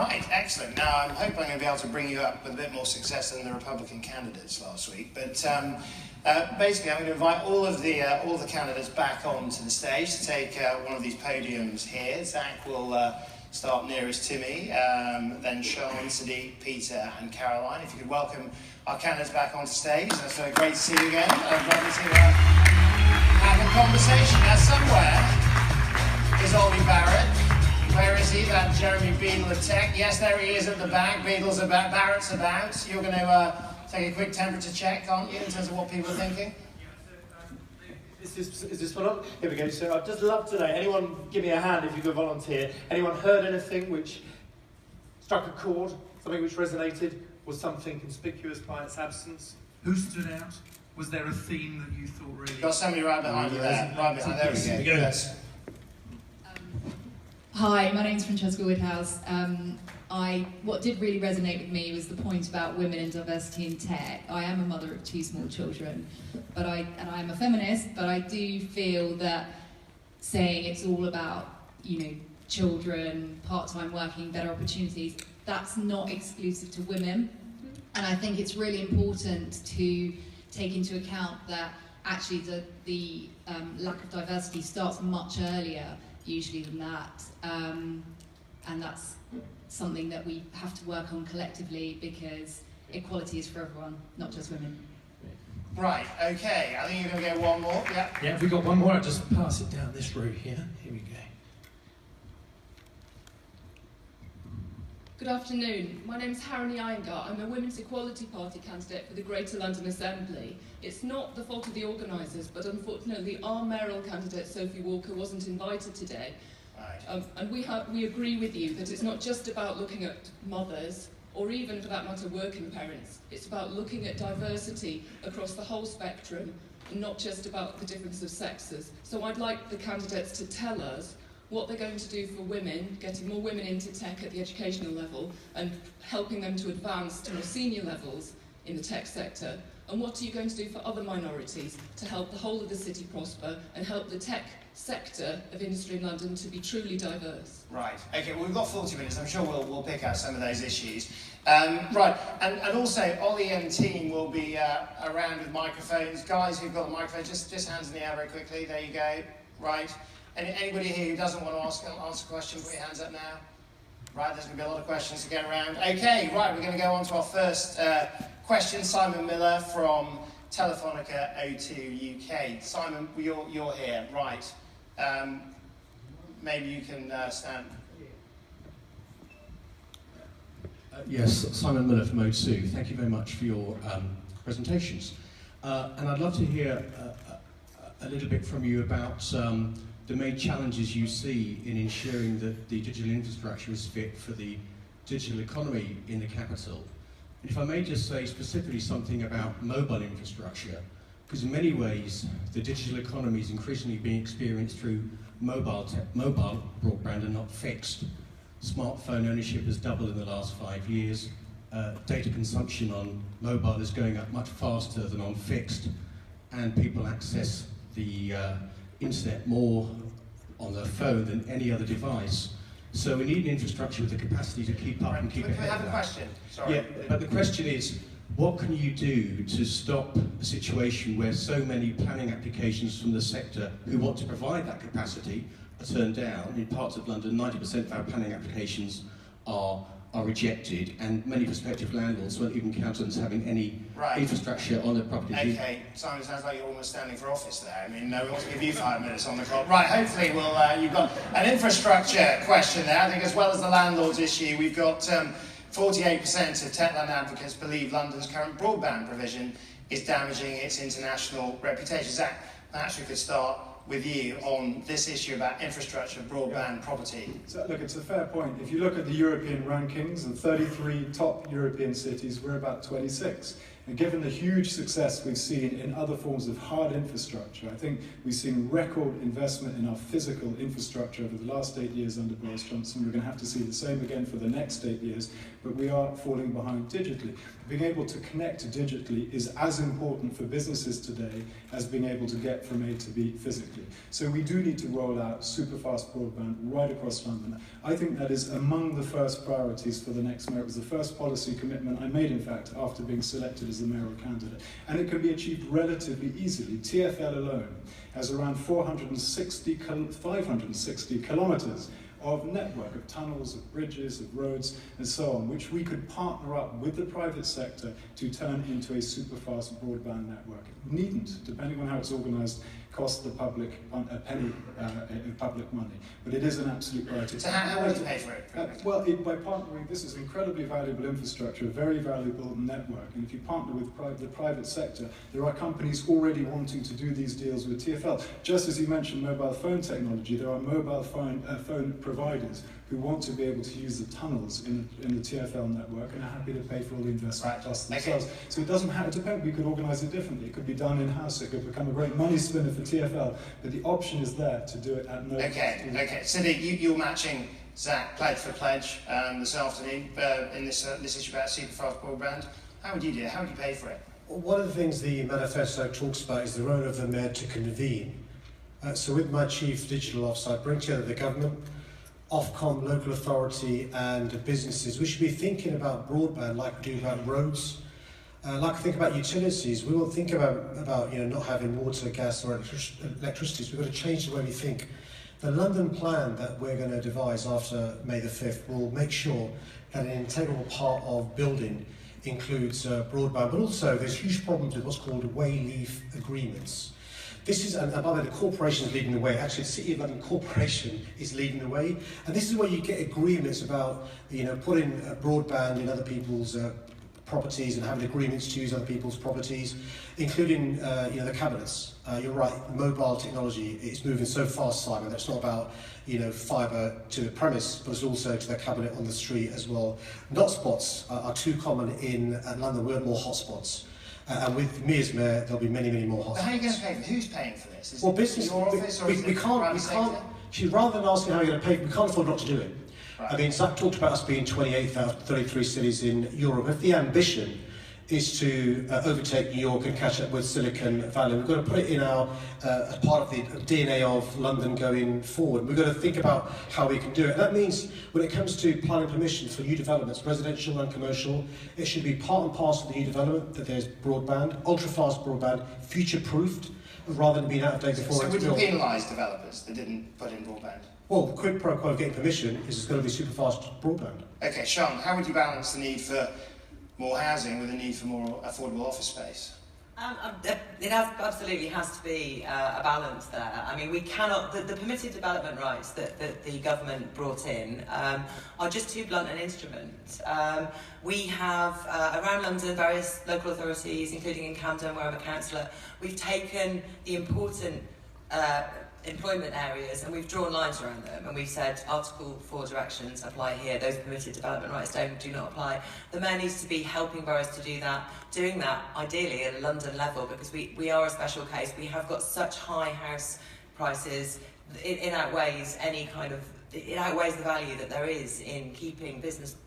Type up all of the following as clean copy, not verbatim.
Right, excellent. Now, I hope I'm going to be able to bring you up with a bit more success than the Republican candidates last week. But basically, I'm going to invite all the candidates back onto the stage to take one of these podiums here. Zac will start nearest to me, then Sean, Sadiq, Peter, and Caroline. If you could welcome our candidates back onto stage. That's great to see you again. I'd love to have a conversation. Now, somewhere is Ollie Barrett. Where is he? That Jeremy Beadle of Tech. Yes, there he is at the back. Beadle's about, Barrett's about. You're going to take a quick temperature check, aren't you, in terms of what people are thinking? Is this one on? Here we go. So I'd just love to know, anyone give me a hand if you could volunteer. Anyone heard anything which struck a chord, something which resonated, was something conspicuous by its absence? Who stood out? Was there a theme that you thought really... Got somebody right behind you there. Right behind, there we go. Yes. Hi, my name's Francesca Woodhouse. What did really resonate with me was the point about women and diversity in tech. I am a mother of 2 small children, and I'm a feminist, but I do feel that saying it's all about, children, part-time working, better opportunities, that's not exclusive to women. And I think it's really important to take into account that actually the lack of diversity starts much earlier usually than that, and that's something that we have to work on collectively, because equality is for everyone, not just women. Right, okay, I think you're going to get one more. Yeah, if we got one more, I'll just pass it down this route here. Here we go. Good afternoon. My name's Harini Iyengar. I'm a Women's Equality Party candidate for the Greater London Assembly. It's not the fault of the organisers, but unfortunately our mayoral candidate, Sophie Walker, wasn't invited today. Right. And we agree with you that it's not just about looking at mothers, or even for that matter working parents. It's about looking at diversity across the whole spectrum, and not just about the difference of sexes. So I'd like the candidates to tell us what they're going to do for women, getting more women into tech at the educational level and helping them to advance to more senior levels in the tech sector. And what are you going to do for other minorities to help the whole of the city prosper and help the tech sector of industry in London to be truly diverse? Right, okay, well, we've got 40 minutes. I'm sure we'll pick out some of those issues. Right, and also Ollie and team will be around with microphones. Guys who've got the microphone, just hands in the air very quickly. There you go. Right. Anybody here who doesn't want to answer a question, put your hands up now. Right, there's going to be a lot of questions to get around. Okay, right, we're going to go on to our first question. Simon Miller from Telefonica O2 UK. Simon, you're here, right. Maybe you can stand. Yes, Simon Miller from O2. Thank you very much for your presentations. And I'd love to hear a little bit from you about the main challenges you see in ensuring that the digital infrastructure is fit for the digital economy in the capital. And if I may just say specifically something about mobile infrastructure, because in many ways the digital economy is increasingly being experienced through mobile broadband and not fixed. Smartphone ownership has doubled in the last 5 years. Data consumption on mobile is going up much faster than on fixed, and people access the internet more on their phone than any other device. So we need an infrastructure with the capacity to keep up and keep ahead of that. I have a question. Sorry. Yeah, but the question is, what can you do to stop a situation where so many planning applications from the sector who want to provide that capacity are turned down? In parts of London, 90% of our planning applications are rejected, and many prospective landlords won't even count on us having any infrastructure on their property. Okay, Simon, sounds like you're almost standing for office there. I mean, no, we want to give you 5 minutes on the clock. Right, hopefully you've got an infrastructure question there. I think as well as the landlords issue, we've got 48% of Techland advocates believe London's current broadband provision is damaging its international reputation. Zac, perhaps we could start with you on this issue about infrastructure, broadband, property. So look, it's a fair point. If you look at the European rankings, the 33 top European cities, we're about 26. And given the huge success we've seen in other forms of hard infrastructure, I think we've seen record investment in our physical infrastructure over the last 8 years under Boris Johnson. We're going to have to see the same again for the next 8 years. but we are falling behind digitally. Being able to connect digitally is as important for businesses today as being able to get from A to B physically. So we do need to roll out super fast broadband right across London. I think that is among the first priorities for the next mayor. It was the first policy commitment I made, in fact, after being selected as the mayoral candidate. And it can be achieved relatively easily. TfL alone has around 560 kilometres of network, of tunnels, of bridges, of roads, and so on, which we could partner up with the private sector to turn into a super fast broadband network. It needn't, depending on how it's organised, cost the public a penny in public money, but it is an absolute priority. So how would you pay for it? Well, by partnering, this is incredibly valuable infrastructure, a very valuable network, and if you partner with the private sector, there are companies already wanting to do these deals with TfL. Just as you mentioned mobile phone technology, there are mobile phone providers who want to be able to use the tunnels in the TfL network and are happy to pay for all the investment costs themselves. Okay. So it doesn't have to depend. We could organise it differently. It could be done in-house. It could become a great money spinner for TfL, but the option is there to do it at no cost. Okay. Sadiq, you're matching Zac pledge for pledge this afternoon in this issue about super fast broadband. How would you do it? How would you pay for it? Well, one of the things the manifesto talks about is the role of the mayor to convene. So with my chief digital officer, I bring together the government, Ofcom, local authority and businesses. We should be thinking about broadband like we do about roads, like we think about utilities. We won't think about not having water, gas or electricity. So we've got to change the way we think. The London plan that we're going to devise after May the 5th will make sure that an integral part of building includes broadband, but also there's huge problems with what's called way-leave agreements. This is, and by the way, the corporation is leading the way. Actually, the City of London Corporation is leading the way. And this is where you get agreements about, putting broadband in other people's properties and having agreements to use other people's properties, including, the cabinets. You're right, mobile technology is moving so fast, Simon, that it's not about, fibre to the premise, but it's also to the cabinet on the street as well. Hotspots are too common in London. We want more hotspots. And with me as mayor, there'll be many, many more hospitals. But how are you going to pay for it? Who's paying for this? Is well, it business, your office or is it the private sector? Rather than asking how you're going to pay, we can't afford not to do it. Right. I mean, Zac talked about us being 28th out of 33 cities in Europe. If the ambition is to overtake New York and catch up with Silicon Valley, we've got to put it in our as part of the DNA of London going forward. We've got to think about how we can do it. And that means when it comes to planning permissions for new developments, residential and commercial, it should be part and parcel of the new development that there's broadband, ultra-fast broadband, future-proofed, rather than being out of date before it's built. So would you penalise developers that didn't put in broadband? Well, the quid pro quo of getting permission is it's going to be super-fast broadband. Okay, Sean, how would you balance the need for more housing with the need for more affordable office space? It absolutely has to be a balance there. I mean, we cannot, the permitted development rights that the government brought in are just too blunt an instrument. We have, around London, various local authorities, including in Camden, where I'm a councillor, we've taken the important employment areas and we've drawn lines around them and we've said Article 4 directions apply here, those permitted development rights do not apply. The mayor needs to be helping boroughs to do that, doing that ideally at a London level because we are a special case. We have got such high house prices, it outweighs any kind of, it outweighs the value that there is in keeping business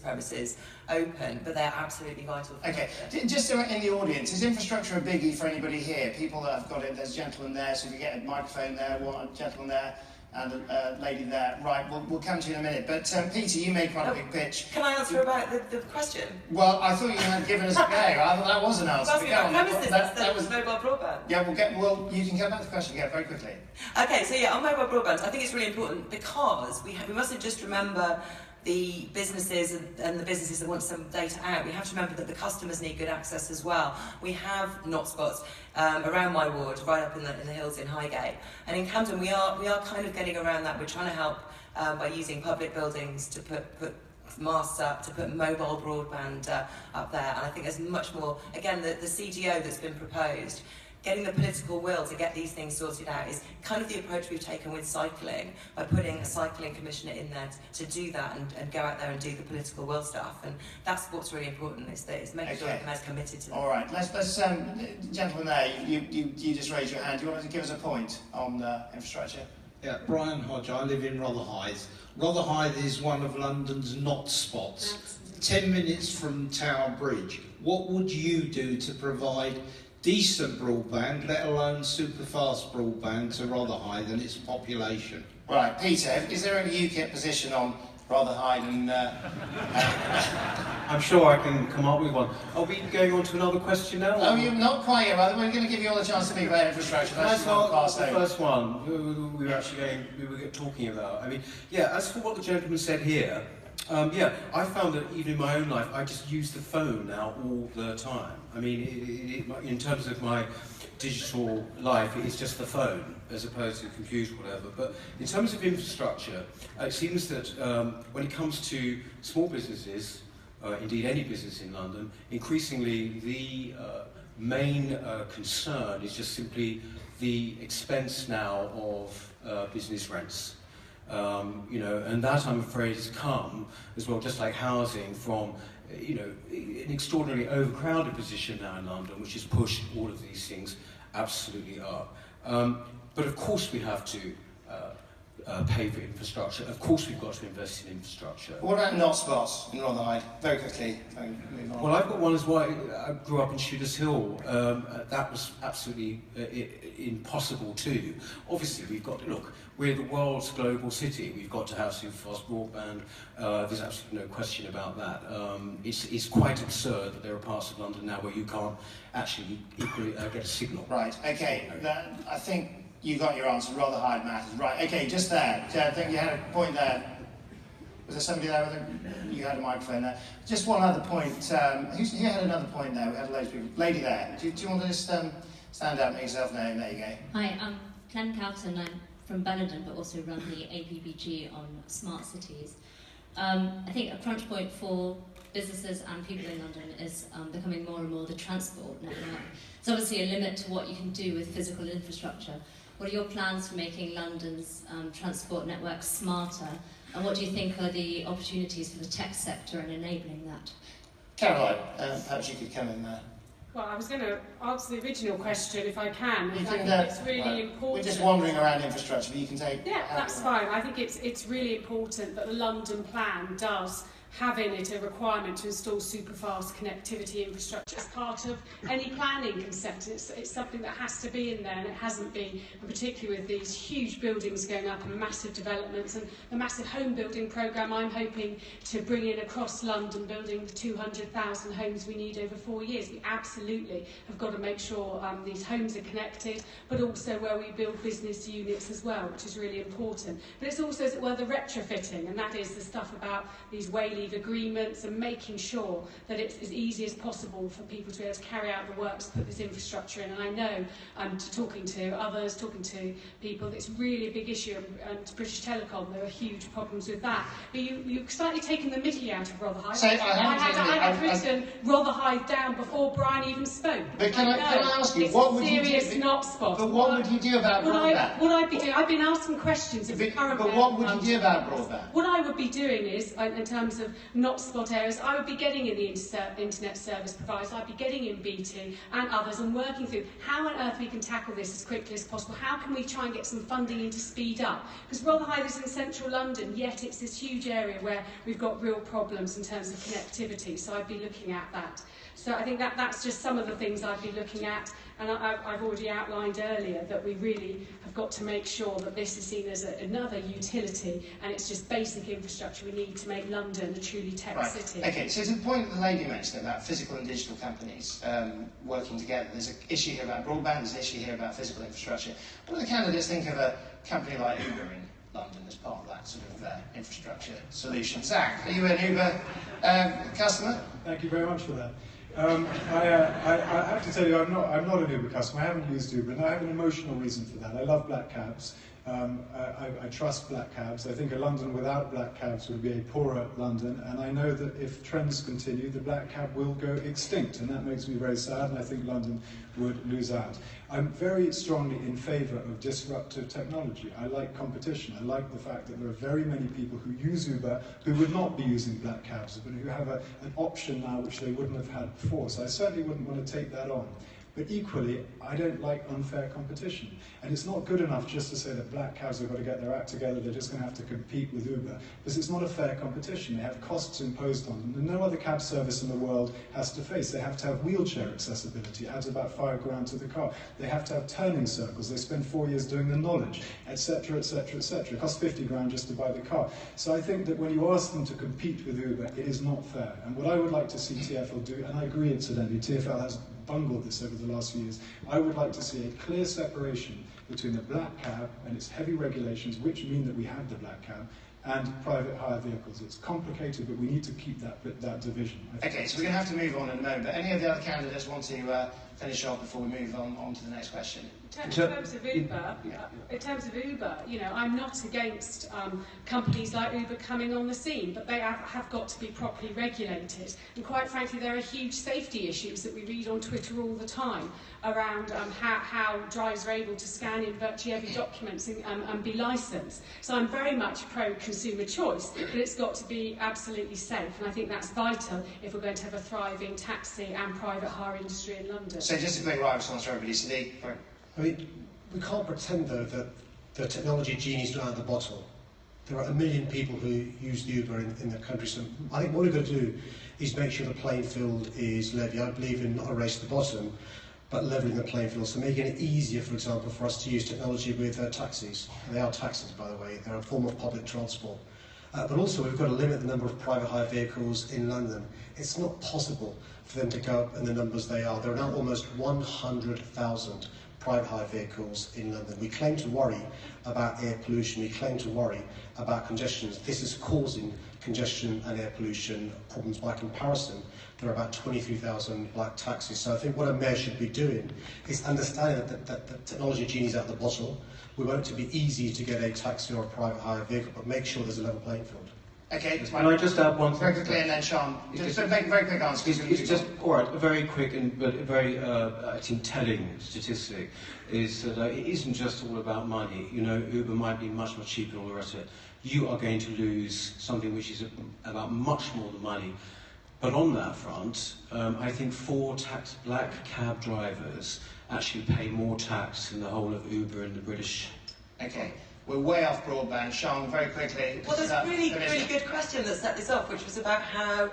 premises open, but they're absolutely vital. Okay, just so in the audience, is infrastructure a biggie for anybody here? People that have got it, there's a gentleman there, so if you get a microphone there, a gentleman there, and a lady there. Right, we'll come to you in a minute. But Peter, you made quite a big pitch. Can I answer about the question? Well, I thought you had given us a go. I thought that was an answer. That was mobile broadband. Yeah, well, you can get back to the question very quickly. Okay, so yeah, on mobile broadband, I think it's really important because we mustn't just remember the businesses and the businesses that want some data out. We have to remember that the customers need good access as well. We have not spots around my ward, right up in the hills in Highgate. And in Camden, we are kind of getting around that. We're trying to help by using public buildings to put masts up, to put mobile broadband up there. And I think there's much more, again, the CGO that's been proposed, getting the political will to get these things sorted out is kind of the approach we've taken with cycling, by putting a cycling commissioner in there to do that and go out there and do the political will stuff. And that's what's really important, is making sure that the mayor's committed to that. All right, let's gentleman there, you just raised your hand. Do you want to give us a point on infrastructure? Yeah, Brian Hodge, I live in Rotherhithe. Rotherhithe is one of London's not spots. 10 minutes from Tower Bridge. What would you do to provide decent broadband, let alone super fast broadband to Rotherhithe and its population? Right, Peter, is there any UKIP position on Rotherhithe and... I'm sure I can come up with one. Are we going on to another question now? Oh, you're not quite yet, brother. We're going to give you all the chance to speak about infrastructure. That's not the first one we were talking about. I mean, yeah, as for what the gentleman said here, yeah, I found that even in my own life, I just use the phone now all the time. I mean, in terms of my digital life, it's just the phone as opposed to a computer or whatever. But in terms of infrastructure, it seems that when it comes to small businesses, indeed any business in London, increasingly the main concern is just simply the expense now of business rents. You know, and that, I'm afraid, has come as well, just like housing, from an extraordinarily overcrowded position now in London, which has pushed all of these things absolutely up. But of course we have to pay for infrastructure. Of course we've got to invest in infrastructure. What about not spots in Rotherhithe? Very quickly. Well, I've got one as well. I grew up in Shooters Hill. That was absolutely impossible too. Obviously, we've got to look. We're the world's global city. We've got to have super fast broadband. There's absolutely no question about that. It's quite absurd that there are parts of London now where you can't actually equally get a signal. Right. Okay. I think you got your answer. Rotherhithe matters. Right. Okay. Just there. I think you had a point there. Was there somebody there with a, you had a microphone there? Just one other point. Who had another point there? We had loads of people. Lady there. Do you want to just stand up, make yourself known? There you go. Hi, I'm Clem Cowton. I'm from Benenden, but also run the APBG on smart cities. I think a crunch point for businesses and people in London is becoming more and more the transport network. There's obviously a limit to what you can do with physical infrastructure. What are your plans for making London's transport network smarter? And what do you think are the opportunities for the tech sector in enabling that? Caroline, perhaps you could come in there. Well, I was going to answer the original question if I can. I think it's really important. We're just wandering around infrastructure, but you can take... Yeah, that's fine. I think it's really important that the London plan does have in it a requirement to install super-fast connectivity infrastructure as part of any planning consent. It's something that has to be in there, and it hasn't been, and particularly with these huge buildings going up and massive developments and the massive home building programme I'm hoping to bring in across London, building the 200,000 homes we need over 4 years. We absolutely have got to make sure these homes are connected, but also where we build business units as well, which is really important. But it's also, as it were, the retrofitting, and that is the stuff about these wayleave agreements and making sure that it's as easy as possible for people to be able to carry out the work to put this infrastructure in. And I know, talking to others, talking to people, it's really a big issue, and British Telecom, there are huge problems with that. But you've slightly taken the mickey out of Rotherhithe. So I had written Rotherhithe down before Brian even spoke. But can I ask you, what would you do? It's a serious not spot. But what would you do about broadband? What I'd be doing, I've been asking questions of the current... But what would you do about broadband? What I would be doing is, in terms of not spot areas, I would be getting in the internet service providers, I'd be getting in BT and others and working through how on earth we can tackle this as quickly as possible. How can we try and get some funding in to speed up? Because Rotherhithe is in central London, yet it's this huge area where we've got real problems in terms of connectivity, so I'd be looking at that. So I think that's just some of the things I'd be looking at, and I've already outlined earlier that we really have got to make sure that this is seen as another utility, and it's just basic infrastructure we need to make London a truly tech city. Okay, so to the point that the lady mentioned about physical and digital companies working together, there's an issue here about broadband, there's an issue here about physical infrastructure. What do the candidates think of a company like Uber in London as part of that sort of infrastructure solution? Zac, are you an Uber customer? Thank you very much for that. I have to tell you, I'm not an Uber customer. I haven't used Uber, and I have an emotional reason for that. I love black cabs. I trust black cabs. I think a London without black cabs would be a poorer London, and I know that if trends continue, the black cab will go extinct, and that makes me very sad, and I think London would lose out. I'm very strongly in favour of disruptive technology. I like competition. I like the fact that there are very many people who use Uber who would not be using black cabs, but who have an option now which they wouldn't have had before. So I certainly wouldn't want to take that on. But equally, I don't like unfair competition. And it's not good enough just to say that black cabs have got to get their act together, they're just going to have to compete with Uber, because it's not a fair competition. They have costs imposed on them that no other cab service in the world has to face. They have to have wheelchair accessibility, it adds about £5,000 to the car. They have to have turning circles, they spend 4 years doing the knowledge, etc., etc., etc. It costs £50,000 just to buy the car. So I think that when you ask them to compete with Uber, it is not fair. And what I would like to see TfL do, and I agree incidentally, TfL has bungled this over the last few years, I would like to see a clear separation between the black cab and its heavy regulations, which mean that we have the black cab, and private hire vehicles. It's complicated, but we need to keep that division. Okay, so we're going to have to move on in a moment, but any of the other candidates want to finish off before we move on to the next question? In terms of Uber, you know, I'm not against companies like Uber coming on the scene, but they have got to be properly regulated. And quite frankly, there are huge safety issues that we read on Twitter all the time around how drivers are able to scan in virtually every document and be licensed. So I'm very much pro-consumer choice, but it's got to be absolutely safe. And I think that's vital if we're going to have a thriving taxi and private hire industry in London. So just a quick right response for everybody. Sadiq. I mean, we can't pretend, though, that the technology genie's not out of the bottle. There are 1 million people who use Uber in the country, so I think what we've got to do is make sure the playing field is level. I believe in not a race to the bottom, but levelling the playing field, so making it easier, for example, for us to use technology with taxis. And they are taxis, by the way. They're a form of public transport. But also, we've got to limit the number of private hire vehicles in London. It's not possible for them to go up in the numbers they are. There are now almost 100,000 private hire vehicles in London. We claim to worry about air pollution, we claim to worry about congestion. This is causing congestion and air pollution problems. By comparison, there are about 23,000 black taxis. So I think what a mayor should be doing is understanding that the technology genie's out the bottle. We want it to be easy to get a taxi or a private hire vehicle, but make sure there's a level playing field. Okay, can I just add one thing? Very quickly, and then Sean. Just a very quick answer. It's just, all right, a very quick but a very, I think, telling statistic is that it isn't just all about money. You know, Uber might be much, much cheaper and all the rest of it. You are going to lose something which is about much more than money. But on that front, I think 4 black cab drivers actually pay more tax than the whole of Uber in the British. Okay. We're way off broadband. Sean, very quickly. Well, there's a really good question that set this off, which was about how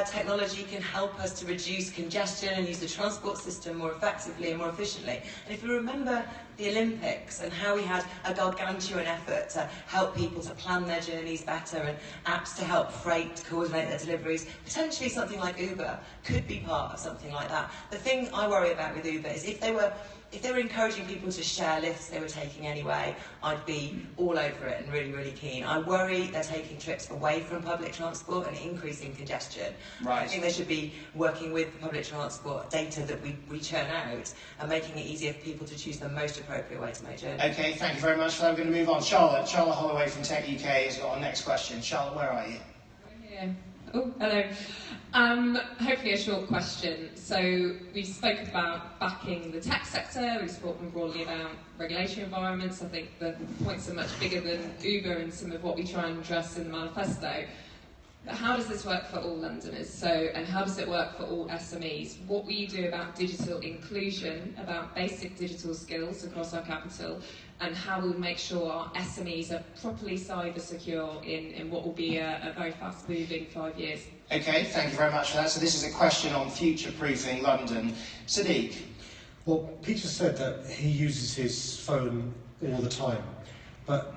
technology can help us to reduce congestion and use the transport system more effectively and more efficiently. And if you remember the Olympics and how we had a gargantuan effort to help people to plan their journeys better and apps to help freight coordinate their deliveries, potentially something like Uber could be part of something like that. The thing I worry about with Uber is if they were encouraging people to share lifts they were taking anyway, I'd be all over it and really, really keen. I worry they're taking trips away from public transport and increasing congestion. Right. I think they should be working with the public transport data that we churn out and making it easier for people to choose the most appropriate way to make journeys. Okay, thank you very much for that. We're going to move on. Charlotte Holloway from Tech UK has got our next question. Charlotte, where are you? Yeah. Oh, hello. Hopefully a short question. So we've spoken about backing the tech sector, we've spoken broadly about regulatory environments. I think the points are much bigger than Uber and some of what we try and address in the manifesto. But how does this work for all Londoners? And how does it work for all SMEs? What will you do about digital inclusion, about basic digital skills across our capital, and how we'll make sure our SMEs are properly cyber secure in what will be a very fast-moving 5 years? Okay, thank you very much for that. So this is a question on future-proofing London. Sadiq? Well, Peter said that he uses his phone all the time, but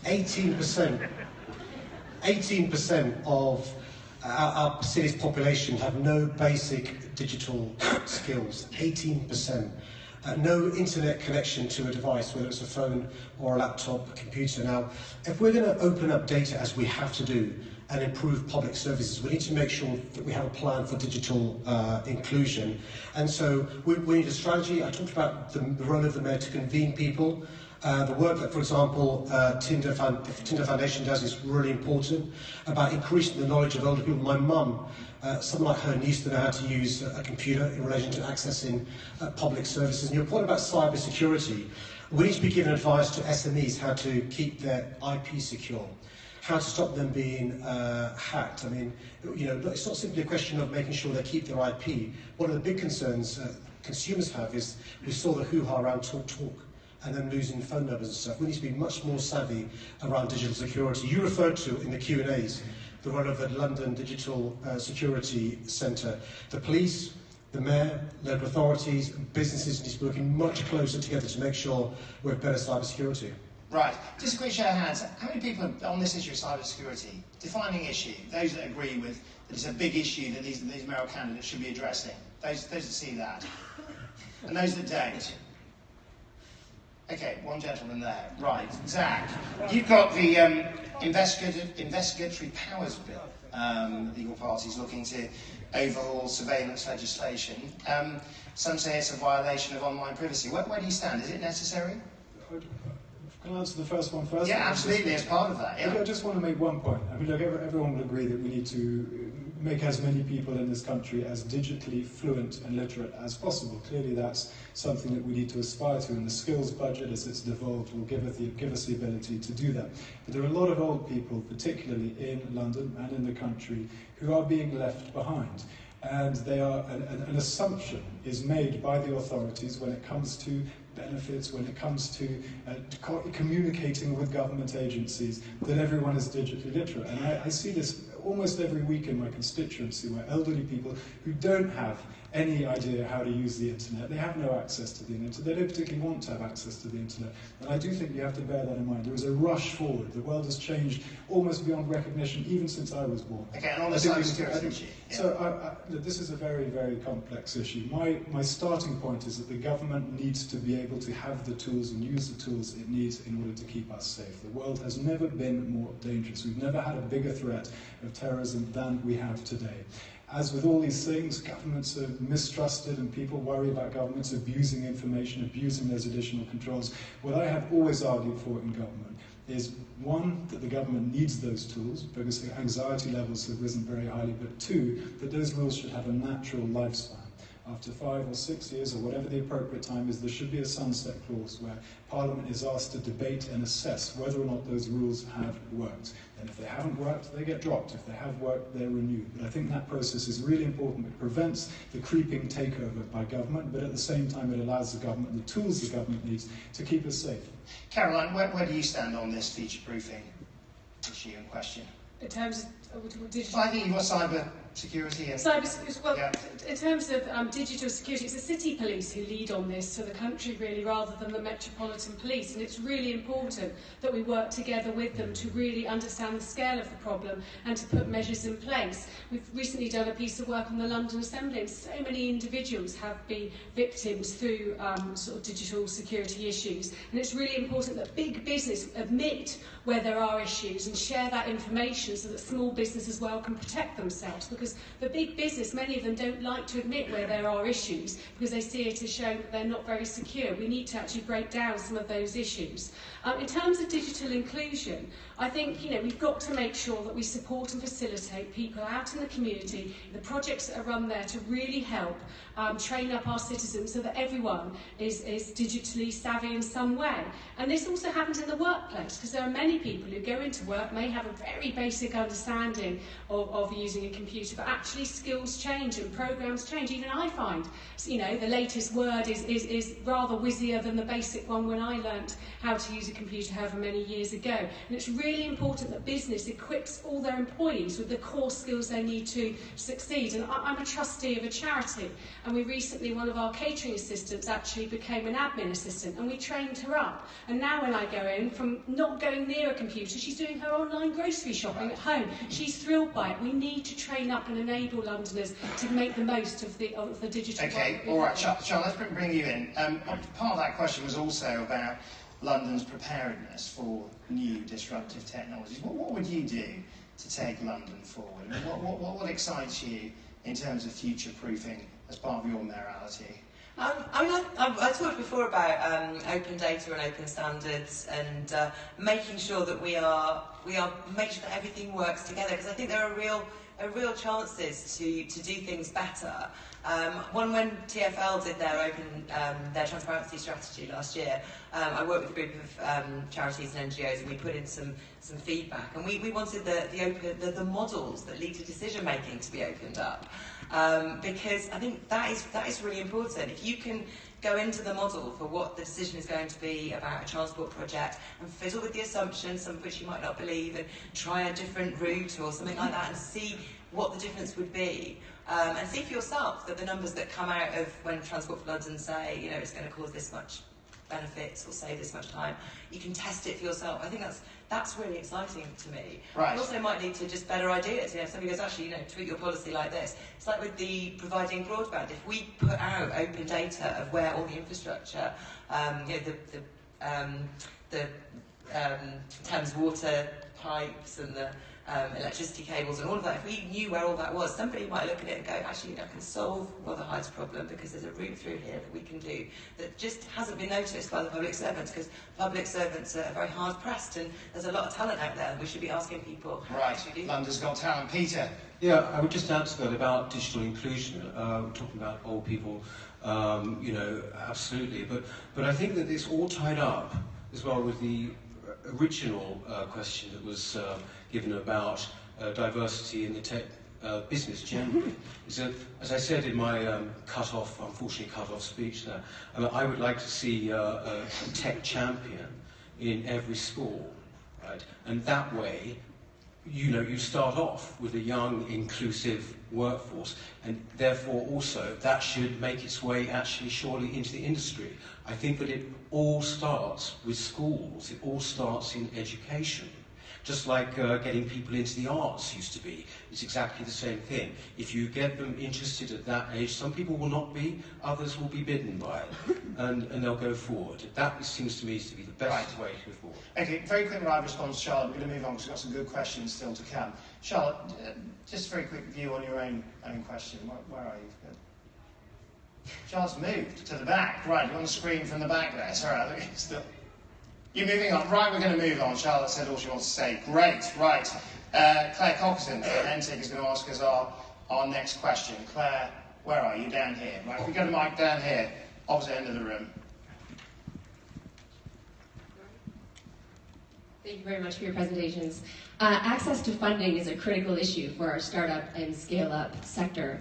18% of our city's population have no basic digital skills. 18%. No internet connection to a device, whether it's a phone or a laptop, a computer. Now, if we're going to open up data, as we have to do, and improve public services, we need to make sure that we have a plan for digital inclusion. And so we need a strategy. I talked about the role of the mayor to convene people. The work that, for example, Tinder Foundation does is really important about increasing the knowledge of older people. My mum, someone like her, needs to know how to use a computer in relation to accessing public services. And your point about cyber security, we need to be giving advice to SMEs how to keep their IP secure, how to stop them being hacked. I mean, you know, it's not simply a question of making sure they keep their IP. One of the big concerns consumers have is we saw the hoo-ha around TalkTalk and then losing phone numbers and stuff. We need to be much more savvy around digital security. You referred to in the Q&As the role of the London Digital Security Centre. The police, the mayor, local authorities, businesses need to be working much closer together to make sure we have better cyber security. Right, just a quick show of hands. How many people are on this issue of cyber security? Defining issue, those that agree with that it's a big issue that these mayoral candidates should be addressing. Those that see that. And those that don't. Okay, one gentleman there. Right, Zac, you've got the investigatory powers bill. The Legal Party's looking to overhaul surveillance legislation. Some say it's a violation of online privacy. Where do you stand? Is it necessary? Can I answer the first one first? Yeah, absolutely, as part of that. Yeah. I just want to make one point. I mean, look, everyone will agree that we need to make as many people in this country as digitally fluent and literate as possible. Clearly, that's something that we need to aspire to, and the skills budget, as it's devolved, will give us the ability to do that. But there are a lot of old people, particularly in London and in the country, who are being left behind. And they are, an assumption is made by the authorities when it comes to benefits, when it comes to communicating with government agencies, that everyone is digitally literate. And I see this almost every week in my constituency, where elderly people who don't have any idea how to use the internet, they have no access to the internet, they don't particularly want to have access to the internet. And I do think you have to bear that in mind. There is a rush forward. The world has changed almost beyond recognition, even since I was born. Okay, and on the cybersecurity issue. So this is a very, very complex issue. My starting point is that the government needs to be able to have the tools and use the tools it needs in order to keep us safe. The world has never been more dangerous. We've never had a bigger threat of terrorism than we have today. As with all these things, governments are mistrusted and people worry about governments abusing information, abusing those additional controls. What I have always argued for in government is, one, that the government needs those tools because the anxiety levels have risen very highly, but two, that those rules should have a natural lifespan. After 5 or 6 years, or whatever the appropriate time is, there should be a sunset clause where Parliament is asked to debate and assess whether or not those rules have worked. And if they haven't worked, they get dropped. If they have worked, they're renewed. But I think that process is really important. It prevents the creeping takeover by government, but at the same time it allows the government the tools the government needs to keep us safe. Caroline, where do you stand on this future-proofing issue in question? In terms of digital... I think you've got cyber security. Cyber security, well, yeah. In terms of digital security, it's the city police who lead on this for the country, really, rather than the Metropolitan Police. And it's really important that we work together with them to really understand the scale of the problem and to put measures in place. We've recently done a piece of work on the London Assembly, and so many individuals have been victims through sort of digital security issues. And it's really important that big business admit where there are issues and share that information so that small business as well can protect themselves. Because the big business, many of them don't like to admit where there are issues because they see it as showing that they're not very secure. We need to actually break down some of those issues. In terms of digital inclusion, I think we've got to make sure that we support and facilitate people out in the community, the projects that are run there to really help train up our citizens so that everyone is digitally savvy in some way. And this also happens in the workplace because there are many people who go into work, may have a very basic understanding of using a computer, but actually skills change and programs change. Even I find, the latest Word is rather whizzier than the basic one when I learnt how to use a computer however many years ago. And it's really important that business equips all their employees with the core skills they need to succeed. And I'm a trustee of a charity, and we recently, one of our catering assistants actually became an admin assistant, and we trained her up. And now when I go in, from not going near a computer, she's doing her online grocery shopping at home. She's thrilled by it. We need to train up and enable Londoners to make the most of the digital world. Okay, all right, Charles, let's bring you in. Part of that question was also about London's preparedness for new disruptive technologies. What would you do to take London forward? What excites you in terms of future-proofing as part of your mayoralty? I talked before about open data and open standards and making sure that we are making sure that everything works together, because I think there are real real chances to do things better. When TfL did their transparency strategy last year, I worked with a group of charities and NGOs, and we put in some feedback, and we wanted the models that lead to decision making to be opened up, because I think that is really important. If you can go into the model for what the decision is going to be about a transport project and fiddle with the assumptions, some of which you might not believe, and try a different route or something like that and see what the difference would be. And see for yourself that the numbers that come out of when Transport for London say, you know, it's going to cause this much benefits or save this much time, you can test it for yourself. I think that's really exciting to me. Right. You also might need to just better ideas. You know, if somebody goes, actually, you know, tweak your policy like this. It's like with the providing broadband. If we put out open data of where all the infrastructure, you know, the Thames water pipes and the electricity cables and all of that, if we knew where all that was, somebody might look at it and go, actually, you know, I can solve Rotherhithe's problem because there's a route through here that we can do that just hasn't been noticed by the public servants, because public servants are very hard pressed and there's a lot of talent out there, and we should be asking people how Right, to do. London's got talent. Peter? Yeah, I would just add to that about digital inclusion. We're talking about old people, you know, absolutely. But I think that it's all tied up as well with the original question that was given about diversity in the tech business generally. Is that, as I said in my unfortunately cut-off speech there, I would like to see a tech champion in every school, right? And that way, you know, you start off with a young, inclusive workforce, and therefore also that should make its way actually surely into the industry. I think that it all starts with schools, it all starts in education. Just like getting people into the arts used to be. It's exactly the same thing. If you get them interested at that age, some people will not be, others will be bidden by it, and they'll go forward. That seems to me to be the best way to move forward. Okay, very quick live response, Charlotte. We're going to move on because we've got some good questions still to come. Charlotte, just a very quick view on your own question. Where are you? Charlotte's moved to the back. Right, you're on the screen from the back there. Sorry, I think it's still... You're moving on. Right, we're going to move on. Charlotte said all she wants to say. Great, right. Claire Coxon, NTIC, is going to ask us our next question. Claire, where are you? Down here. Right, if we go to Mike down here, opposite end of the room. Thank you very much for your presentations. Access to funding is a critical issue for our startup and scale-up sector,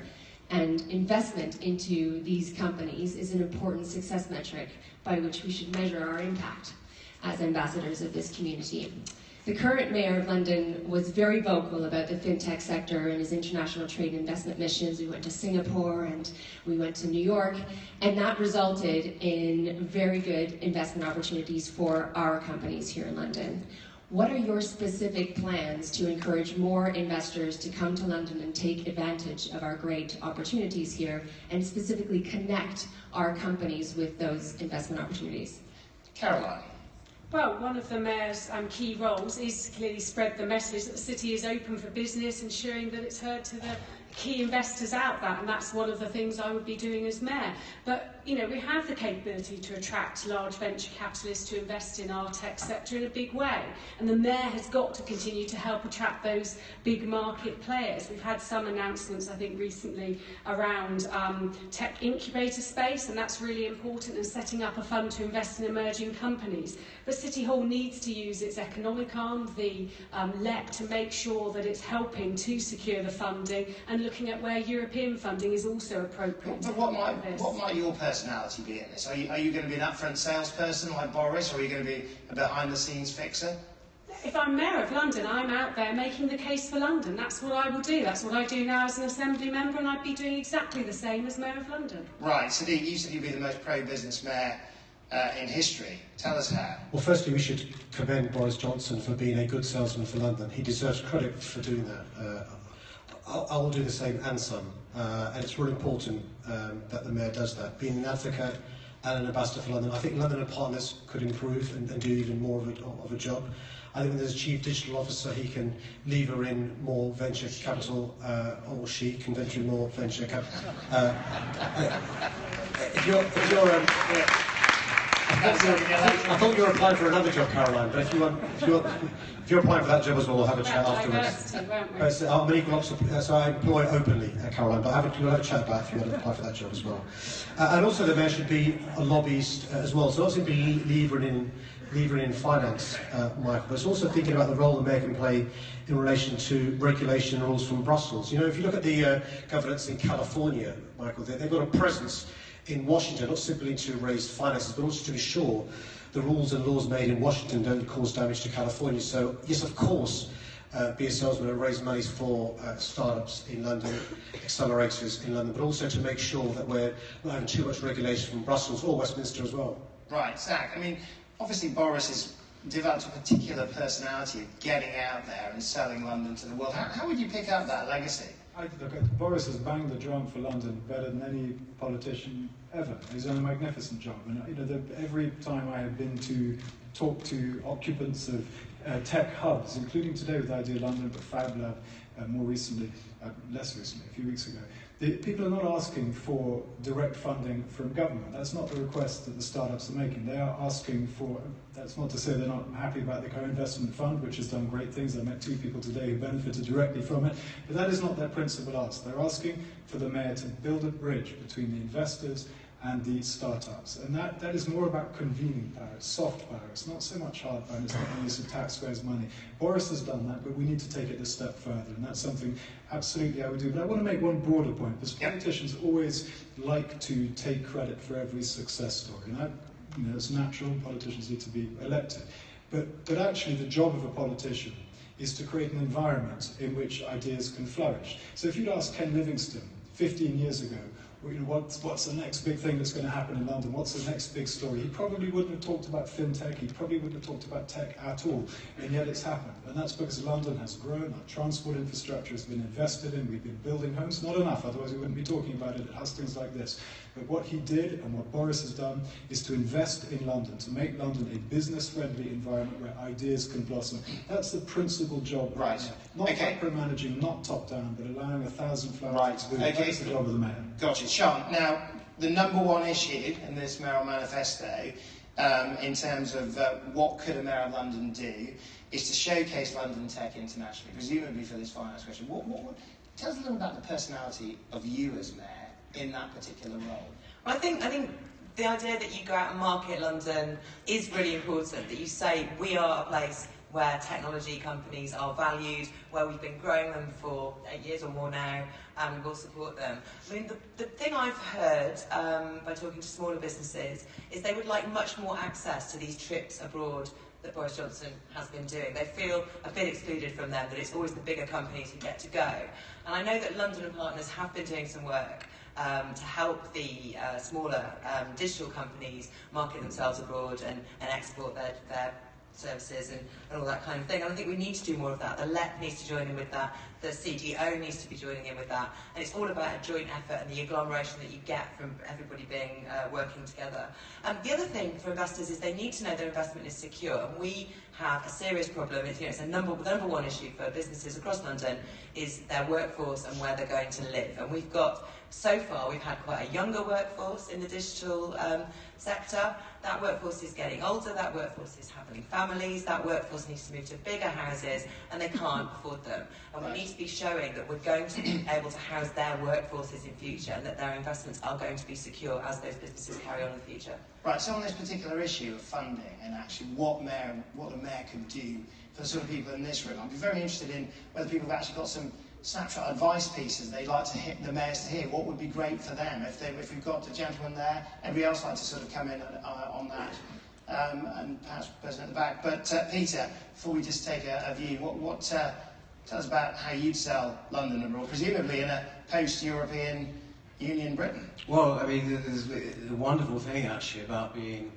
and investment into these companies is an important success metric by which we should measure our impact as ambassadors of this community. The current Mayor of London was very vocal about the fintech sector and his international trade and investment missions. We went to Singapore and we went to New York, and that resulted in very good investment opportunities for our companies here in London. What are your specific plans to encourage more investors to come to London and take advantage of our great opportunities here, and specifically connect our companies with those investment opportunities? Caroline. Well, one of the Mayor's key roles is to clearly spread the message that the city is open for business, ensuring that it's heard to the key investors out there, and that's one of the things I would be doing as Mayor. But, you know, we have the capability to attract large venture capitalists to invest in our tech sector in a big way, and the Mayor has got to continue to help attract those big market players. We've had some announcements, I think, recently around tech incubator space, and that's really important, and setting up a fund to invest in emerging companies. But City Hall needs to use its economic arm, the LEP, to make sure that it's helping to secure the funding and looking at where European funding is also appropriate. But what might your personality be in this? Are you going to be an upfront salesperson like Boris, or are you going to be a behind-the-scenes fixer? If I'm Mayor of London, I'm out there making the case for London. That's what I will do. That's what I do now as an Assembly member, and I'd be doing exactly the same as Mayor of London. Right, Sadiq, you said you'd be the most pro-business mayor in history. Tell us how. Well, firstly, we should commend Boris Johnson for being a good salesman for London. He deserves credit for doing that. I will do the same and some. And it's really important that the Mayor does that. Being an advocate and an ambassador for London, I think London and Partners could improve and do even more of a job. I think when there's a Chief Digital Officer, he can lever in more venture capital, or she can venture in more venture capital. If you're I thought you were applying for another job, Caroline, but if you're applying for that job as well, we'll have a chat afterwards. I'm an equal ops, so I employ openly, Caroline, but we'll have a chat about if you want to apply for that job as well. And also the mayor should be a lobbyist as well, so not simply levering in finance, Michael, but it's also thinking about the role the mayor can play in relation to regulation rules from Brussels. You know, if you look at the governance in California, Michael, they've got a presence in Washington, not simply to raise finances, but also to ensure the rules and laws made in Washington don't cause damage to California. So, yes, of course, be a salesman and raise money for startups in London, accelerators in London, but also to make sure that we're not having too much regulation from Brussels or Westminster as well. Right, Zac. I mean, obviously Boris has developed a particular personality of getting out there and selling London to the world. How would you pick up that legacy? Boris has banged the drum for London better than any politician ever. He's done a magnificent job. And you know, every time I have been to talk to occupants of tech hubs, including today with Idea London, but Fab Lab more recently, less recently, a few weeks ago, people are not asking for direct funding from government. That's not the request that the startups are making. They are asking for, that's not to say they're not happy about the co-investment fund, which has done great things. I met 2 people today who benefited directly from it, but that is not their principal ask. They're asking for the mayor to build a bridge between the investors and the startups. And that is more about convening power, it's soft power. It's not so much hard power, it's not the use of taxpayers' money. Boris has done that, but we need to take it a step further, and that's something absolutely I would do. But I want to make one broader point, because politicians always like to take credit for every success story. And you know, it's natural, politicians need to be elected. But actually the job of a politician is to create an environment in which ideas can flourish. So if you'd asked Ken Livingstone 15 years ago, you know, what's the next big thing that's going to happen in London? What's the next big story? He probably wouldn't have talked about fintech. He probably wouldn't have talked about tech at all. And yet it's happened. And that's because London has grown. Our transport infrastructure has been invested in. We've been building homes. Not enough, otherwise we wouldn't be talking about it at hustings like this. But what he did and what Boris has done is to invest in London, to make London a business-friendly environment where ideas can blossom. That's the principal job right now. Not micromanaging, not top-down, but allowing 1,000 flowers to do it. That's the job of the mayor. Gotcha. Sean, now, the number one issue in this Mayoral Manifesto, in terms of what could a Mayor of London do, is to showcase London tech internationally, presumably for this finance question. Tell us a little about the personality of you as Mayor in that particular role. Well, I think the idea that you go out and market London is really important, that you say we are a place where technology companies are valued, where we've been growing them for 8 years or more now, and we will support them. I mean, the thing I've heard by talking to smaller businesses is they would like much more access to these trips abroad that Boris Johnson has been doing. They feel a bit excluded from them, that it's always the bigger companies who get to go. And I know that London and Partners have been doing some work to help the smaller digital companies market themselves abroad and export their services and all that kind of thing. And I think we need to do more of that. The LEP needs to join in with that. The CDO needs to be joining in with that. And it's all about a joint effort and the agglomeration that you get from everybody being working together. The other thing for investors is they need to know their investment is secure. And we have a serious problem. It's the number one issue for businesses across London is their workforce and where they're going to live. And we've got, so far, we've had quite a younger workforce in the digital sector. That workforce is getting older, that workforce is having families, that workforce needs to move to bigger houses, and they can't afford them. And we need to be showing that we're going to be able to house their workforces in future and that their investments are going to be secure as those businesses carry on in the future. Right, so on this particular issue of funding and actually what the mayor could do for the sort of people in this room, I'd be very interested in whether people have actually got some snapshot advice pieces they'd like to hit the mayors to hear. What would be great for them if we've got the gentleman there? Everybody else like to sort of come in on that, and perhaps the person at the back. But Peter, before we just take a view, tell us about how you'd sell London abroad, presumably in a post-European Union Britain. Well, I mean, there's the wonderful thing actually about being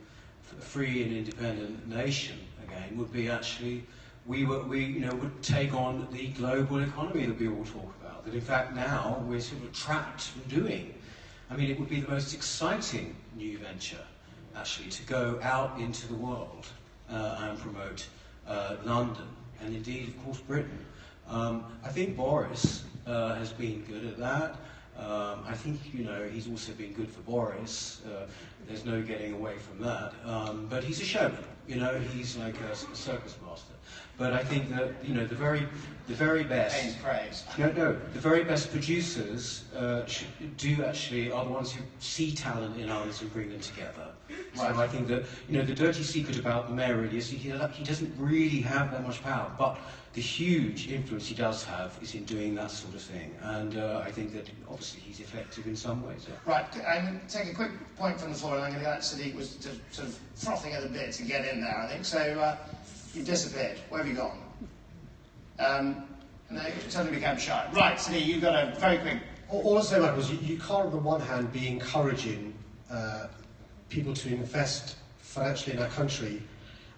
a free and independent nation again would be actually we would take on the global economy that we all talk about, that in fact now we're sort of trapped from doing. I mean, it would be the most exciting new venture, actually, to go out into the world and promote London, and indeed, of course, Britain. I think Boris has been good at that. I think, he's also been good for Boris, There's no getting away from that. But he's a showman, you know, he's like a circus master. But I think that, you know, the very best... praise. No, the very best producers are the ones who see talent in others and bring them together. Right. So I think that, you know, the dirty secret about the mayor really is he doesn't really have that much power, but the huge influence he does have is in doing that sort of thing. And I think that obviously he's effective in some ways. Yeah. Right, I'm take a quick point from the floor, and I'm going to let Sadiq was sort of frothing at the bit to get in there, I think. So you've disappeared. Where have you gone? No, you suddenly became shy. Right, Sadiq, you've got a very quick... All I say, Michael, is you can't on the one hand be encouraging people to invest financially in our country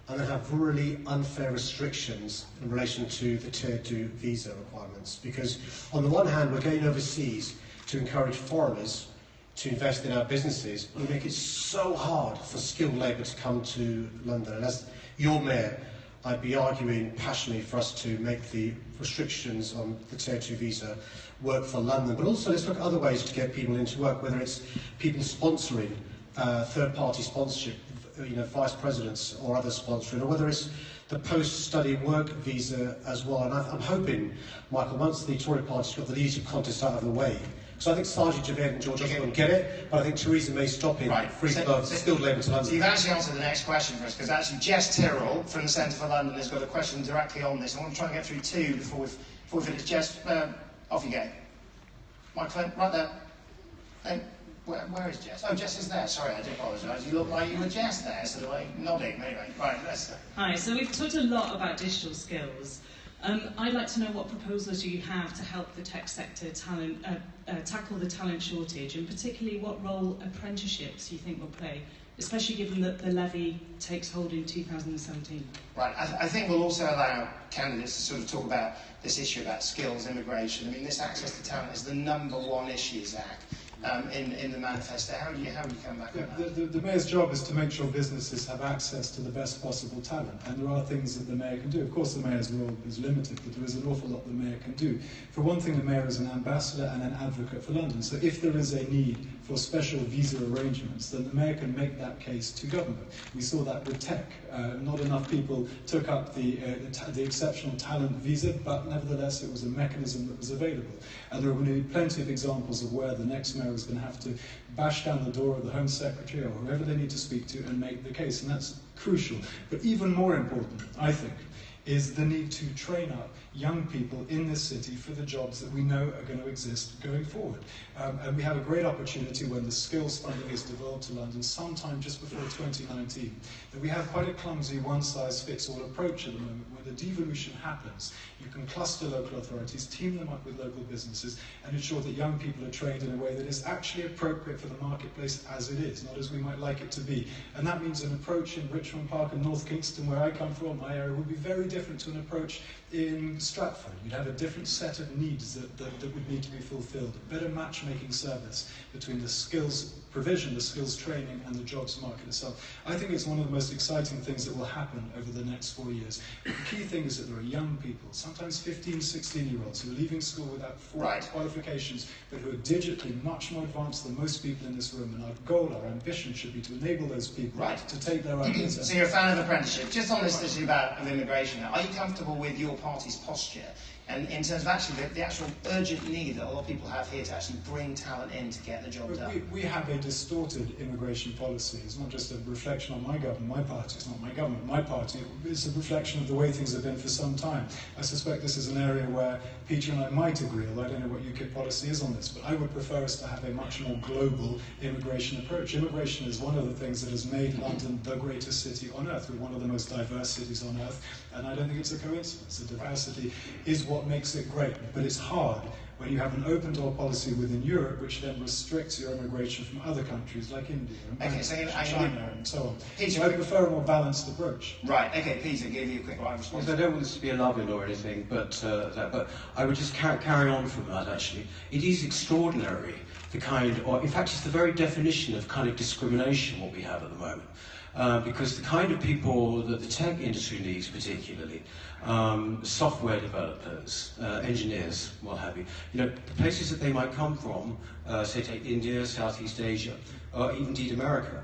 and then have really unfair restrictions in relation to the Tier 2 visa requirements. Because on the one hand, we're going overseas to encourage foreigners to invest in our businesses. We make it so hard for skilled labour to come to London. And as your mayor, I'd be arguing passionately for us to make the restrictions on the Tier 2 visa work for London. But also let's look at other ways to get people into work, whether it's people sponsoring, third-party sponsorship, you know, vice presidents or others sponsoring, or whether it's the post-study work visa as well. And I'm hoping, Michael, once the Tory party's got the leadership contest out of the way, so I think Sergeant Javed and George Osborne get it, but I think Theresa May stopping free flow of skilled labour to London. So you've actually answered the next question for us, because actually Jess Tyrrell from the Centre for London has got a question directly on this. I want to try and get through two before we finish. Jess, off you go. Microphone, right there. Hey, where is Jess? Oh, Jess is there. Sorry, I do apologise. You look like you were Jess there, sort of like nodding. Anyway, right, let's... Hi, so we've talked a lot about digital skills. I'd like to know what proposals you have to help the tech sector tackle the talent shortage, and particularly what role apprenticeships you think will play, especially given that the levy takes hold in 2017. Right, I think we'll also allow candidates to sort of talk about this issue about skills, immigration. I mean, this access to talent is the #1 issue, Zac, in the manifesto. How do you come back on that? The mayor's job is to make sure businesses have access to the best possible talent, and there are things that the mayor can do. Of course, the mayor's role is limited, but there is an awful lot the mayor can do. For one thing, the mayor is an ambassador and an advocate for London, so if there is a need for special visa arrangements, then the mayor can make that case to government. We saw that with tech. Not enough people took up the exceptional talent visa, but nevertheless it was a mechanism that was available. And there will be plenty of examples of where the next mayor is going to have to bash down the door of the Home Secretary or whoever they need to speak to and make the case, and that's crucial. But even more important, I think, is the need to train up young people in this city for the jobs that we know are going to exist going forward. And we have a great opportunity when the skills funding is devolved to London sometime just before 2019, that we have quite a clumsy one-size-fits-all approach at the moment. When the devolution happens, you can cluster local authorities, team them up with local businesses, and ensure that young people are trained in a way that is actually appropriate for the marketplace as it is, not as we might like it to be. And that means an approach in Richmond Park and North Kingston, where I come from, my area, would be very different to an approach in Stratford. You'd have a different set of needs that would need to be fulfilled, a better matchmaking service between the skills provision, the skills training, and the jobs market itself. I think it's one of the most exciting things that will happen over the next 4 years. But the key thing is that there are young people, sometimes 15, 16-year-olds, who are leaving school without qualifications, but who are digitally much more advanced than most people in this room. And our goal, our ambition should be to enable those people to take their ideas. So you're a fan of apprenticeship. Just on this issue of immigration, are you comfortable with your party's posture? And in terms of actually the actual urgent need that a lot of people have here to actually bring talent in to get the job done. We have a distorted immigration policy. It's not just a reflection on my government, my party. It's not my government, my party. It's a reflection of the way things have been for some time. I suspect this is an area where Peter and I might agree, although I don't know what UKIP policy is on this, but I would prefer us to have a much more global immigration approach. Immigration is one of the things that has made London the greatest city on earth. We're one of the most diverse cities on earth, and I don't think it's a coincidence. The diversity is what makes it great, but it's hard when you have an open door policy within Europe, which then restricts your immigration from other countries like India and China and so on. Peter, so I prefer a more balanced approach. Right, okay, Peter, give you a quick response. Well, I don't want this to be a love-in or anything, but I would just carry on from that, actually. It is extraordinary, the kind, or in fact, it's the very definition of kind of discrimination what we have at the moment. Because the kind of people that the tech industry needs particularly, software developers, engineers, what have you, the places that they might come from, say take India, Southeast Asia, or indeed America,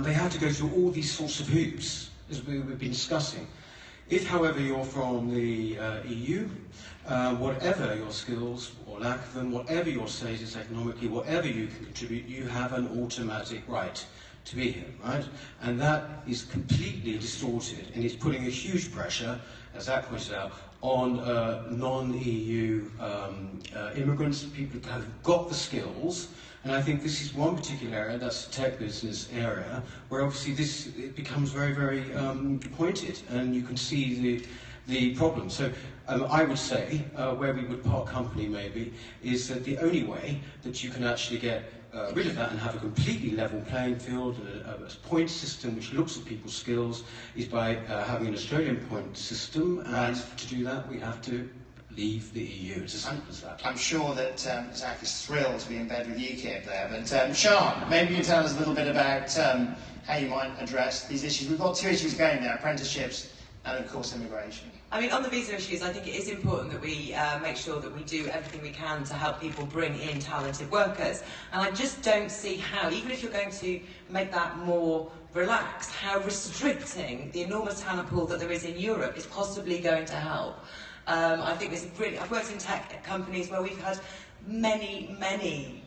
they have to go through all these sorts of hoops, as we've been discussing. If, however, you're from the EU, whatever your skills or lack of them, whatever your status economically, whatever you can contribute, you have an automatic right to be here, right? And that is completely distorted, and it's putting a huge pressure, as Zac pointed out, on non-EU immigrants, people who have got the skills. And I think this is one particular area, that's the tech business area, where obviously it becomes very, very pointed, and you can see the problem. So I would say, where we would part company maybe, is that the only way that you can actually get rid of that and have a completely level playing field, a point system which looks at people's skills, is by having an Australian point system, and to do that we have to leave the EU. It's as simple as that. I'm sure that Zac is thrilled to be in bed with UKIP there, but Sian, maybe you tell us a little bit about how you might address these issues. We've got two issues going there, apprenticeships and of course immigration. I mean, on the visa issues, I think it is important that we make sure that we do everything we can to help people bring in talented workers. And I just don't see how, even if you're going to make that more relaxed, how restricting the enormous talent pool that there is in Europe is possibly going to help. I think this is really, I've worked in tech companies where we've had many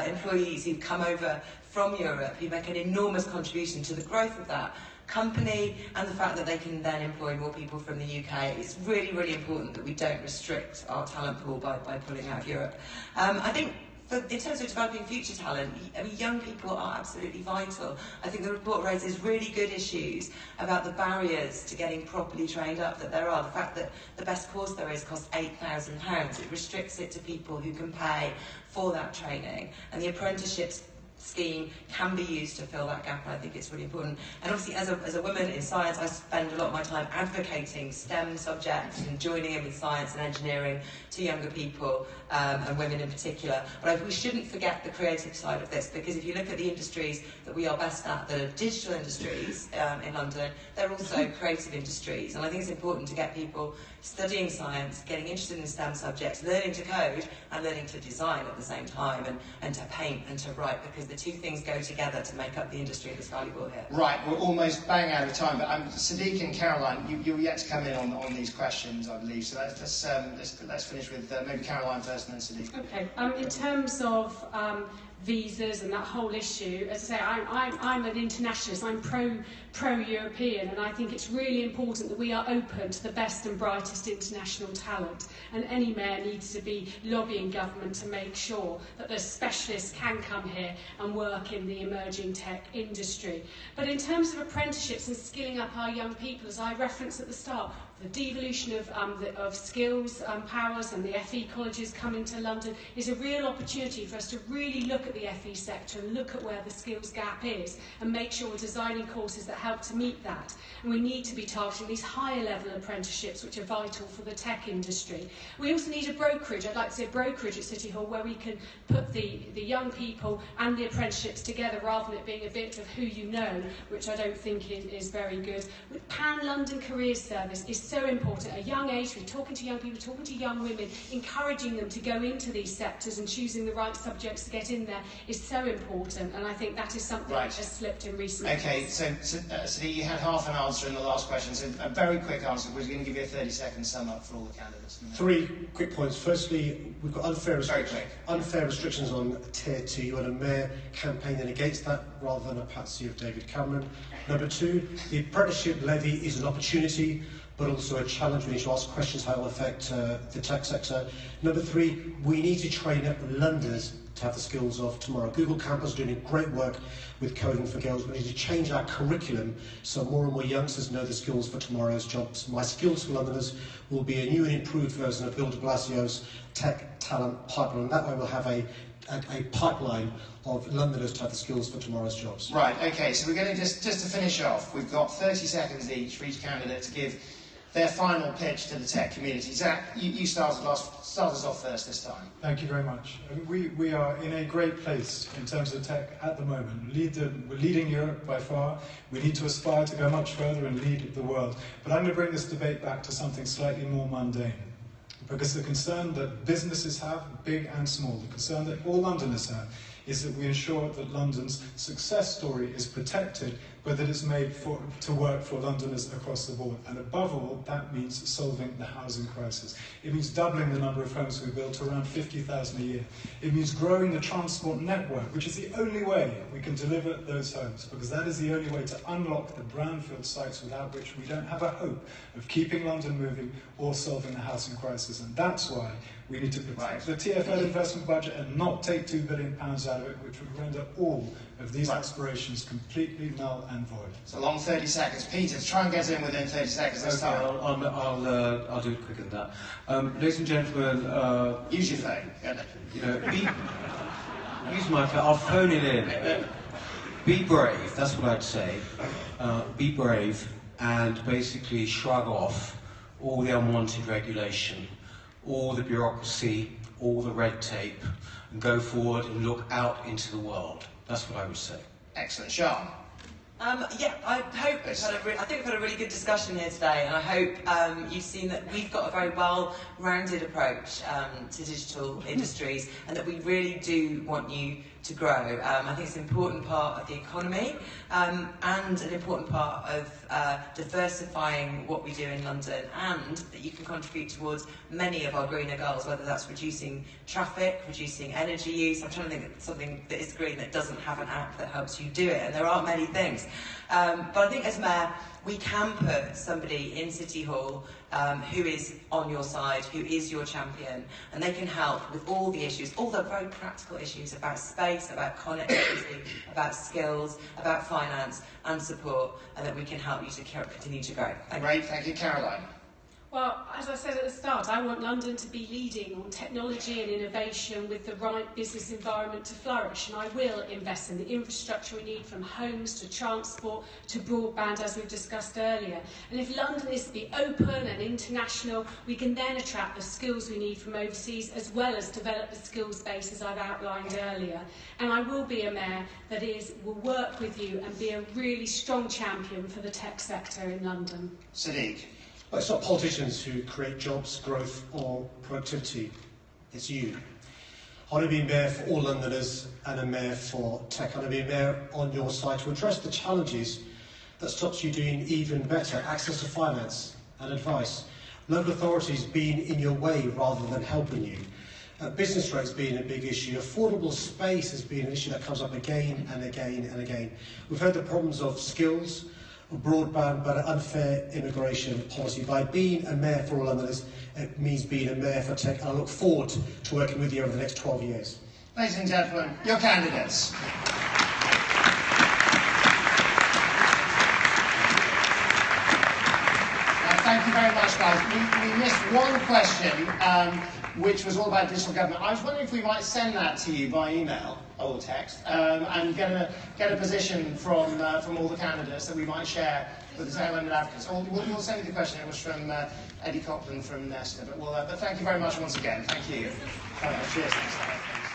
employees who've come over from Europe who make an enormous contribution to the growth of that company and the fact that they can then employ more people from the UK. It's really, really important that we don't restrict our talent pool by pulling out Europe. I think in terms of developing future talent, I mean, young people are absolutely vital. I think the report raises really good issues about the barriers to getting properly trained up that there are. The fact that the best course there is costs £8,000. It restricts it to people who can pay for that training. And the apprenticeships scheme can be used to fill that gap, and I think it's really important. And obviously, as a woman in science, I spend a lot of my time advocating STEM subjects and joining in with science and engineering to younger people, and women in particular. But we shouldn't forget the creative side of this, because if you look at the industries that we are best at, that are digital industries in London, they're also creative industries. And I think it's important to get people studying science, getting interested in STEM subjects, learning to code and learning to design at the same time, and to paint and to write, because the two things go together to make up the industry that's valuable here. Right, we're almost bang out of time, but Sadiq and Caroline, you're yet to come in on these questions, I believe. So let's finish with maybe Caroline first and then Sadiq. Okay. In terms of visas and that whole issue, as I say, I'm an internationalist. I'm pro-European, and I think it's really important that we are open to the best and brightest international talent. And any mayor needs to be lobbying government to make sure that the specialists can come here and work in the emerging tech industry. But in terms of apprenticeships and skilling up our young people, as I referenced at the start, the devolution of skills powers and the FE colleges coming to London is a real opportunity for us to really look at the FE sector and look at where the skills gap is and make sure we're designing courses that help to meet that. And we need to be targeting these higher level apprenticeships which are vital for the tech industry. We also need a brokerage, I'd like to say brokerage at City Hall, where we can put the young people and the apprenticeships together rather than it being a bit of who you know, which I don't think is very good. With Pan-London Careers Service is so important. At a young age, we're talking to young people, talking to young women, encouraging them to go into these sectors and choosing the right subjects to get in there is so important, and I think that is something that has slipped in recent years. Okay, so you had half an answer in the last question, so a very quick answer. We're going to give you a 30-second sum up for all the candidates. Three quick points. Firstly, we've got unfair restrictions on Tier 2 and a mayor campaigning against that rather than a patsy of David Cameron. Number two, the apprenticeship levy is an opportunity but also a challenge. We need to ask questions how it will affect the tech sector. Number three, we need to train up Londoners to have the skills of tomorrow. Google Campus is doing great work with coding for girls. We need to change our curriculum so more and more youngsters know the skills for tomorrow's jobs. My Skills for Londoners will be a new and improved version of Bill de Blasio's Tech Talent Pipeline. That way we'll have a pipeline of Londoners to have the skills for tomorrow's jobs. Right, okay, so we're going to just to finish off, we've got 30 seconds each for each candidate to give their final pitch to the tech community. Zac, you start us off first this time. Thank you very much. We are in a great place in terms of tech at the moment. We're leading Europe by far. We need to aspire to go much further and lead the world. But I'm going to bring this debate back to something slightly more mundane. Because the concern that businesses have, big and small, the concern that all Londoners have, is that we ensure that London's success story is protected, but that it's made to work for Londoners across the board. And above all, that means solving the housing crisis. It means doubling the number of homes we build to around 50,000 a year. It means growing the transport network, which is the only way we can deliver those homes, because that is the only way to unlock the brownfield sites without which we don't have a hope of keeping London moving or solving the housing crisis. And that's why we need to protect the TfL investment budget and not take £2 billion out of it, which would render all of these aspirations completely null and void. It's a long 30 seconds. Peter, try and get in within 30 seconds this time. I'll do it quicker than that. Ladies and gentlemen, use your phone. You know, use my phone. I'll phone it in. Be brave. That's what I'd say. Be brave and basically shrug off all the unwanted regulation, all the bureaucracy, all the red tape, and go forward and look out into the world. That's what I would say. Excellent. Sean? Yeah, I think we've had a really good discussion here today, and I hope you've seen that we've got a very well-rounded approach to digital industries, and that we really do want you to grow. I think it's an important part of the economy, and an important part of diversifying what we do in London, and that you can contribute towards many of our greener goals, whether that's reducing traffic, reducing energy use. I'm trying to think of something that is green that doesn't have an app that helps you do it, and there aren't many things. But I think as Mayor, we can put somebody in City Hall who is on your side, who is your champion, and they can help with all the issues, all the very practical issues about space, about connectivity, about skills, about finance and support, and that we can help you to continue to grow. Great, thank you. Caroline? Well, as I said at the start, I want London to be leading on technology and innovation with the right business environment to flourish, and I will invest in the infrastructure we need, from homes to transport to broadband, as we've discussed earlier. And if London is to be open and international, we can then attract the skills we need from overseas, as well as develop the skills base as I've outlined earlier. And I will be a mayor that will work with you and be a really strong champion for the tech sector in London. Sadiq? Well, it's not politicians who create jobs, growth or productivity. It's you. I want to be mayor for all Londoners and a mayor for tech. I want to be a mayor on your side to address the challenges that stops you doing even better. Access to finance and advice. Local authorities being in your way rather than helping you. Business rates being a big issue. Affordable space has been an issue that comes up again and again and again. We've heard the problems of skills, broadband, but unfair immigration policy. By being a mayor for all Londoners, it means being a mayor for tech, and I look forward to working with you over the next 12 years. Ladies and gentlemen, your candidates. Thank you very much, guys. We missed one question, which was all about digital government. I was wondering if we might send that to you by email or text, and get a position from all the candidates that we might share with the South London advocates. We'll send you the question. It was from Eddie Cochran from Nesta. But thank you very much once again. Thank you. Cheers. Thanks.